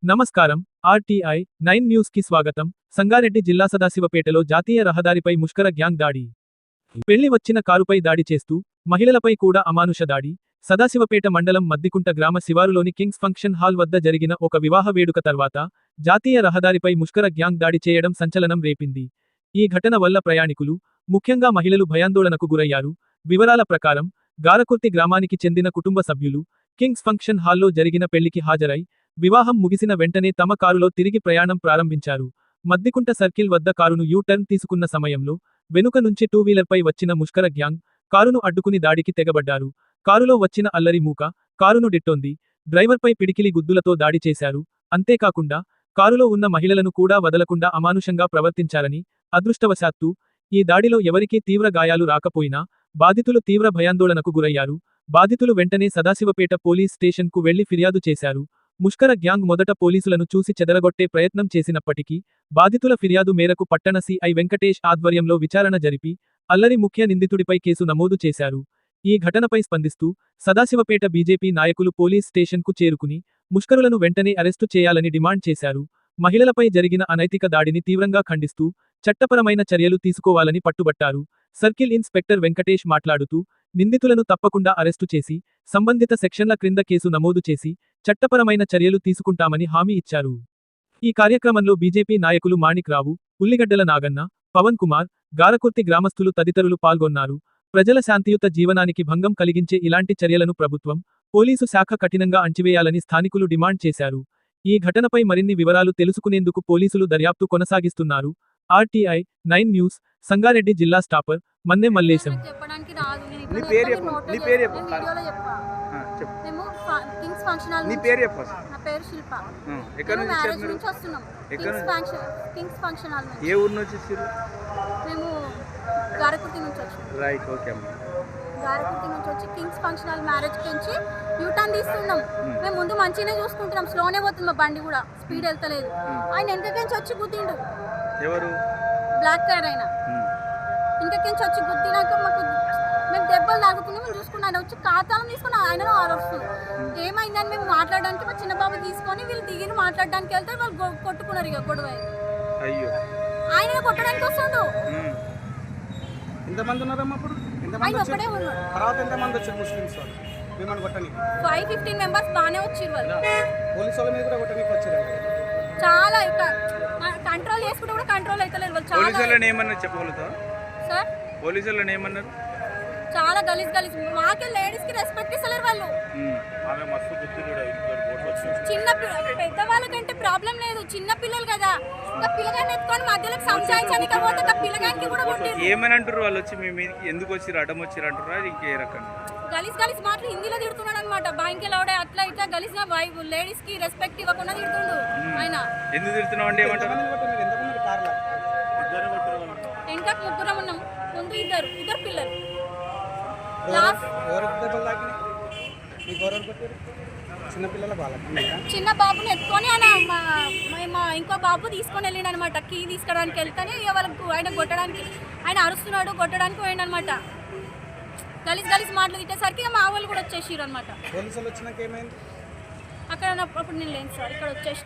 నమస్కారం. RTI 9 news కి స్వాగతం. సంగారెడ్డి జిల్లా సదాశివపేటలో జాతీయ రహదారిపై ముష్కర గ్యాంగ్ దాడి. పెళ్లి వచ్చిన కారుపై దాడి చేస్తూ మహిళలపై కూడా అమానుష దాడి. సదాశివపేట మండలం మద్దికుంట గ్రామ శివారులోని కింగ్స్ ఫంక్షన్ హాల్ వద్ద జరిగిన ఒక వివాహ వేడుక తర్వాత జాతీయ రహదారిపై ముష్కర గ్యాంగ్ దాడి చేయడం సంచలనం రేపింది. ఈ ఘటన వల్ల ప్రయాణికులు, ముఖ్యంగా మహిళలు భయాందోళనకు గురయ్యారు. వివరాల ప్రకారం గారకుర్తి గ్రామానికి చెందిన కుటుంబ సభ్యులు కింగ్స్ ఫంక్షన్ హాల్లో జరిగిన పెళ్లికి హాజరై వివాహం ముగిసిన వెంటనే తమ కారులో తిరిగి ప్రయాణం ప్రారంభించారు. మద్దికుంట సర్కిల్ వద్ద కారును యూ టర్న్ తీసుకున్న సమయంలో వెనుక నుంచి టూ వీలర్పై వచ్చిన ముష్కర గ్యాంగ్ కారును అడ్డుకుని దాడికి తెగబడ్డారు. కారులో వచ్చిన అల్లరి మూక కారును డిట్టోంది. డ్రైవర్పై పిడికిలి గుద్దులతో దాడి చేశారు. అంతేకాకుండా కారులో ఉన్న మహిళలను కూడా వదలకుండా అమానుషంగా ప్రవర్తించారని. అదృష్టవశాత్తు ఈ దాడిలో ఎవరికీ తీవ్ర గాయాలు రాకపోయినా బాధితులు తీవ్ర భయాందోళనకు గురయ్యారు. బాధితులు వెంటనే సదాశివపేట పోలీస్ స్టేషన్కు వెళ్లి ఫిర్యాదు చేశారు. ముష్కర గ్యాంగ్ మొదట పోలీసులను చూసి చెదరగొట్టే ప్రయత్నం చేసినప్పటికీ బాధితుల ఫిర్యాదు మేరకు పట్టణ సిఐ వెంకటేష్ ఆధ్వర్యంలో విచారణ జరిపి అల్లరి ముఖ్య నిందితుడిపై కేసు నమోదు చేశారు. ఈ ఘటనపై స్పందిస్తూ సదాశివపేట బీజేపీ నాయకులు పోలీస్ స్టేషన్కు చేరుకుని ముష్కరులను వెంటనే అరెస్టు చేయాలని డిమాండ్ చేశారు. మహిళలపై జరిగిన అనైతిక దాడిని తీవ్రంగా ఖండిస్తూ చట్టపరమైన చర్యలు తీసుకోవాలని పట్టుబట్టారు. సర్కిల్ ఇన్స్పెక్టర్ వెంకటేష్ మాట్లాడుతూ నిందితులను తప్పకుండా అరెస్టు చేసి సంబంధిత సెక్షన్ల క్రింద కేసు నమోదు చేసి చట్టపరమైన చర్యలు తీసుకుంటామని హామీ ఇచ్చారు. ఈ కార్యక్రమంలో బీజేపీ నాయకులు మాణిక్ రావు, ఉల్లిగడ్డల నాగన్న, పవన్ కుమార్, గారకుర్తి గ్రామస్తులు తదితరులు పాల్గొన్నారు. ప్రజల శాంతియుత జీవనానికి భంగం కలిగించే ఇలాంటి చర్యలను ప్రభుత్వం, పోలీసు శాఖ కఠినంగా అణచివేయాలని స్థానికులు డిమాండ్ చేశారు. ఈ ఘటనపై మరిన్ని వివరాలు తెలుసుకునేందుకు పోలీసులు దర్యాప్తు కొనసాగిస్తున్నారు. ఆర్టీఐ 9 న్యూస్, సంగారెడ్డి జిల్లా స్టాపర్ మన్నె మల్లేశం. గారకుర్తి నుంచి వచ్చి కింగ్స్ ఫంక్షన్ హాల్ మ్యారేజ్ నుంచి యూటర్న్ తీస్తున్నాం. మేము ముందు మంచిగానే చూసుకుంటున్నాం, స్లోనే పోతుంది మా బండి కూడా, స్పీడ్ వెళ్తలేదు. ఆయన వెనకకించి వచ్చి గుద్దిండు, బ్లాక్ కలర్ అయినా వెనకకించి వచ్చి గుద్దినాక మాకు మేము దెబ్బలు తాగుతున్నాం. మేము చూసుకున్నాం, ఆయన వచ్చి ఖాతాను తీసుకుని ఆయనను ఆరోస్తుంది. ఏమైందని మేము మాట్లాడడానికి మా చిన్న బాబు తీసుకొని వీళ్ళు దిగిన మాట్లాడడానికి వెళ్తే వాళ్ళు కొట్టుకున్నారు. ఇక గొడవ ఆయన కొట్టడానికి వస్తుండు. ఎంతమంది ఉన్నారమ్మా అప్పుడు? ఆయన ఒక్కడే ఉన్నాడు. తర్వాత ఎంతమంది వచ్చారు ముస్లిమ్స్ వాళ్ళు మిమ్మల్ని కొట్టడానికి? 15 మెంబర్స్ బాగానే వచ్చారు. వాళ్ళు పోలీసు వాళ్ళ మీద కూడా కొట్టడానికి వచ్చారు. చాలా కంట్రోల్ చేసుకుంటే కూడా కంట్రోల్ అవుతలేదు వాళ్ళు. చాలా పోలీసులను ఏమన్నారు చెప్పగలుగుతావా సార్? పోలీసులను ఏమన్నారు? చాలా గలీజ్ మాకే లేడీస్ కి రెస్పెక్ట్ ఇస్తలేరు వాళ్ళు. చిన్న పెద్దవాళ్ళకంటే ప్రాబ్లం లేదు, చిన్న పిల్లలు కదా. ఇంకా పిల్లగాన్ని ఎత్తుకొని మధ్యలో సంజాయించడానికి పోతే పిల్లగానికి కూడా కొట్టారు. ఏమని అంటారు వాళ్ళు వచ్చి మీ మీద ఎందుకు వచ్చి అడ్డం వచ్చి అంటారా? ఇంకే రకంగా గలీజ్ మాటలు హిందీలో తిడుతున్నాడు అనమాట. బ్యాంక్ లోడే అట్లా ఇట్లా గలీజ్ గా లేడీస్ కి రెస్పెక్ట్ ఇవ్వకుండా తిడుతుండు ఆయన. ఎందుకు తిడుతున్నావు అంటే ఏమంటారు? ఇంకా ముగ్గురం ఉన్నాం, ముందు ఇద్దరు పిల్లలు. చిన్న బాబుని ఎత్తుకొని ఆయన మా ఇంకో బాబు తీసుకొని వెళ్ళిండు అనమాట. కీ తీసుకోవడానికి వెళ్తానే వాళ్ళకు ఆయన ఆయన అరుస్తున్నాడు, కొట్టడానికి పోయిండు అనమాట. గలీజ్ మాటలు తిట్టేసరికి మా వాళ్ళు కూడా వచ్చేసారు అనమాట. పోలీసులు వచ్చినాక ఏమైంది? అక్కడ అప్పుడు నేను లేను సార్, ఇక్కడ వచ్చేసిన.